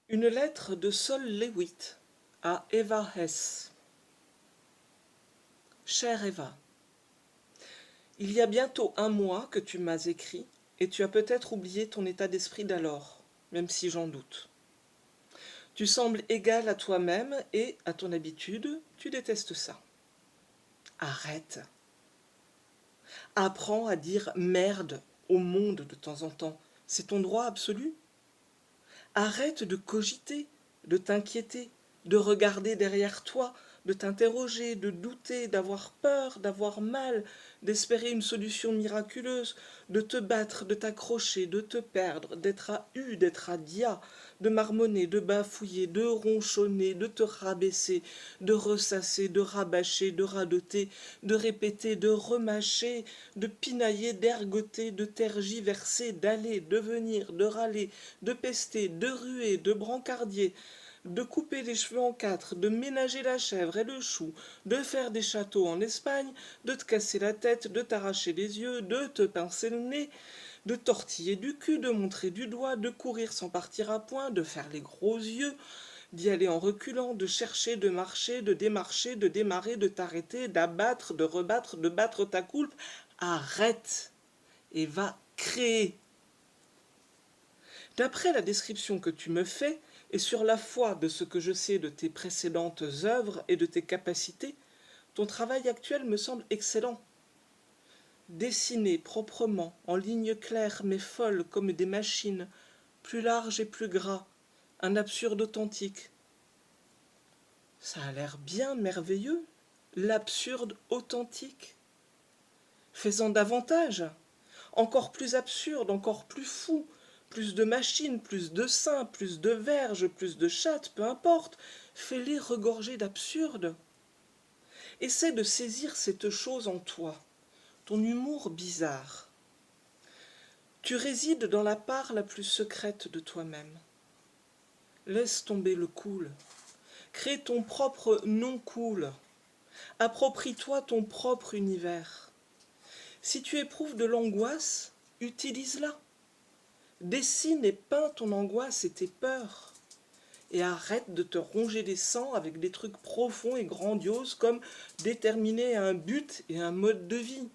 Une lettre de Sol Lewitt à Eva Hess. Chère Eva, il y a bientôt un mois que tu m'as écrit et tu as peut-être oublié ton état d'esprit d'alors, même si j'en doute. Tu sembles égale à toi-même et, à ton habitude, tu détestes ça. Arrête. Apprends à dire merde au monde de temps en temps. C'est ton droit absolu. Arrête de cogiter, de t'inquiéter, de regarder derrière toi, de t'interroger, de douter, d'avoir peur, d'avoir mal, d'espérer une solution miraculeuse, de te battre, de t'accrocher, de te perdre, d'être à U, d'être à dia, de marmonner, de bafouiller, de ronchonner, de te rabaisser, de ressasser, de rabâcher, de radoter, de répéter, de remâcher, de pinailler, d'ergoter, de tergiverser, d'aller, de venir, de râler, de pester, de ruer, de brancardier, de couper les cheveux en quatre, de ménager la chèvre et le chou, de faire des châteaux en Espagne, de te casser la tête, de t'arracher les yeux, de te pincer le nez, de tortiller du cul, de montrer du doigt, de courir sans partir à point, de faire les gros yeux, d'y aller en reculant, de chercher, de marcher, de démarcher, de démarrer, de t'arrêter, d'abattre, de rebattre, de battre ta coulpe. Arrête et va créer. D'après la description que tu me fais, et sur la foi de ce que je sais de tes précédentes œuvres et de tes capacités, ton travail actuel me semble excellent. Dessiné proprement, en lignes claires mais folles comme des machines, plus large et plus gras, un absurde authentique. Ça a l'air bien merveilleux, l'absurde authentique. Fais-en davantage, encore plus absurde, encore plus fou, plus de machines, plus de seins, plus de verges, plus de chattes, peu importe, fais-les regorger d'absurde. Essaie de saisir cette chose en toi, ton humour bizarre. Tu résides dans la part la plus secrète de toi-même. Laisse tomber le cool. Crée ton propre non cool. Approprie-toi ton propre univers. Si tu éprouves de l'angoisse, utilise-la. Dessine et peins ton angoisse et tes peurs. Et arrête de te ronger les sangs avec des trucs profonds et grandioses comme déterminer un but et un mode de vie.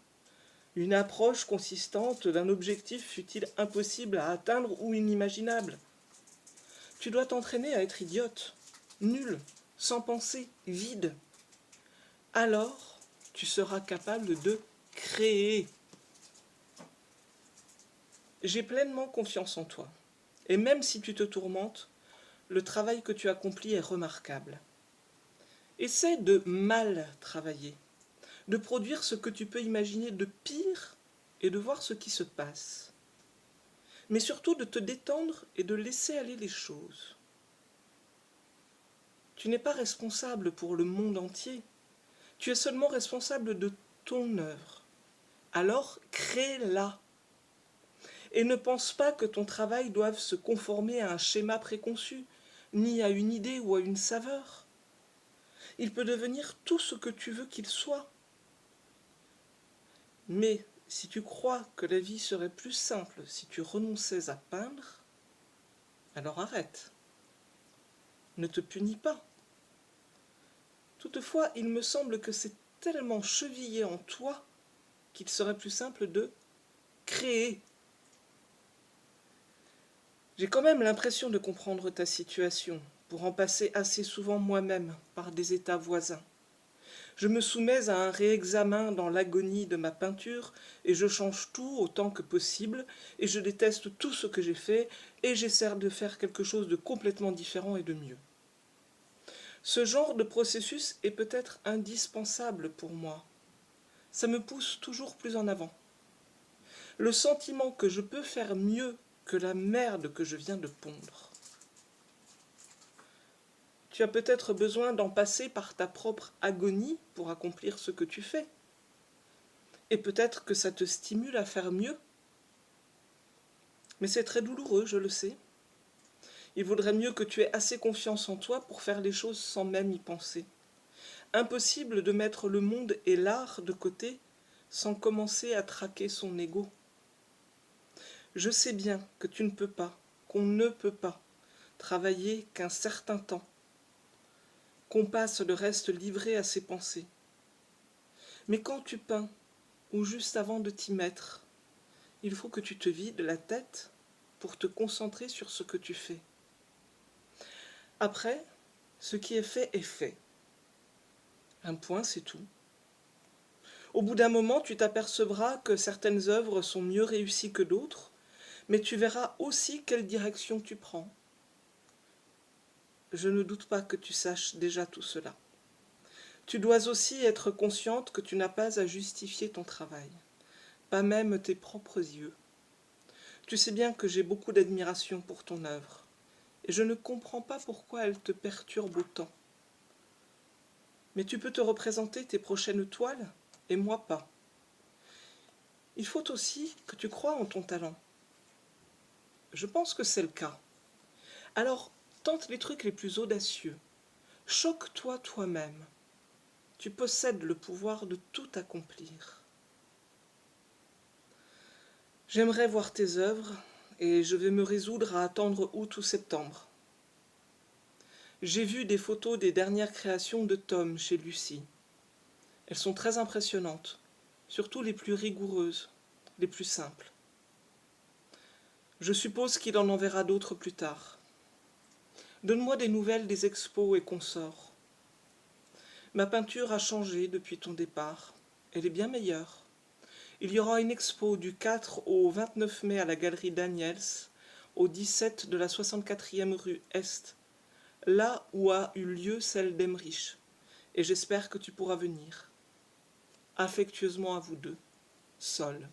Une approche consistante d'un objectif fut-il impossible à atteindre ou inimaginable. Tu dois t'entraîner à être idiote, nul, sans pensée, vide. Alors, tu seras capable de créer. J'ai pleinement confiance en toi. Et même si tu te tourmentes, le travail que tu accomplis est remarquable. Essaie de mal travailler, de produire ce que tu peux imaginer de pire et de voir ce qui se passe. Mais surtout de te détendre et de laisser aller les choses. Tu n'es pas responsable pour le monde entier, tu es seulement responsable de ton œuvre. Alors crée-la. Et ne pense pas que ton travail doive se conformer à un schéma préconçu, ni à une idée ou à une saveur. Il peut devenir tout ce que tu veux qu'il soit. Mais si tu crois que la vie serait plus simple si tu renonçais à peindre, alors arrête. Ne te punis pas. Toutefois, il me semble que c'est tellement chevillé en toi qu'il serait plus simple de créer. J'ai quand même l'impression de comprendre ta situation, pour en passer assez souvent moi-même par des états voisins. Je me soumets à un réexamen dans l'agonie de ma peinture, et je change tout autant que possible, et je déteste tout ce que j'ai fait, et j'essaie de faire quelque chose de complètement différent et de mieux. Ce genre de processus est peut-être indispensable pour moi. Ça me pousse toujours plus en avant. Le sentiment que je peux faire mieux que la merde que je viens de pondre. Tu as peut-être besoin d'en passer par ta propre agonie pour accomplir ce que tu fais. Et peut-être que ça te stimule à faire mieux. Mais c'est très douloureux, je le sais. Il vaudrait mieux que tu aies assez confiance en toi pour faire les choses sans même y penser. Impossible de mettre le monde et l'art de côté sans commencer à traquer son ego. Je sais bien que tu ne peux pas, qu'on ne peut pas, travailler qu'un certain temps, qu'on passe le reste livré à ses pensées. Mais quand tu peins, ou juste avant de t'y mettre, il faut que tu te vides la tête pour te concentrer sur ce que tu fais. Après, ce qui est fait est fait. Un point, c'est tout. Au bout d'un moment, tu t'apercevras que certaines œuvres sont mieux réussies que d'autres, mais tu verras aussi quelle direction tu prends. Je ne doute pas que tu saches déjà tout cela. Tu dois aussi être consciente que tu n'as pas à justifier ton travail, pas même tes propres yeux. Tu sais bien que j'ai beaucoup d'admiration pour ton œuvre, et je ne comprends pas pourquoi elle te perturbe autant. Mais tu peux te représenter tes prochaines toiles, et moi pas. Il faut aussi que tu crois en ton talent. Je pense que c'est le cas. Alors, tente les trucs les plus audacieux. Choque-toi toi-même. Tu possèdes le pouvoir de tout accomplir. J'aimerais voir tes œuvres et je vais me résoudre à attendre août ou septembre. J'ai vu des photos des dernières créations de Tom chez Lucie. Elles sont très impressionnantes, surtout les plus rigoureuses, les plus simples. Je suppose qu'il en enverra d'autres plus tard. Donne-moi des nouvelles des expos et consorts. Ma peinture a changé depuis ton départ. Elle est bien meilleure. Il y aura une expo du 4 au 29 mai à la galerie Daniels, au 17 de la 64e rue Est, là où a eu lieu celle d'Emmerich, et j'espère que tu pourras venir. Affectueusement à vous deux, Sol.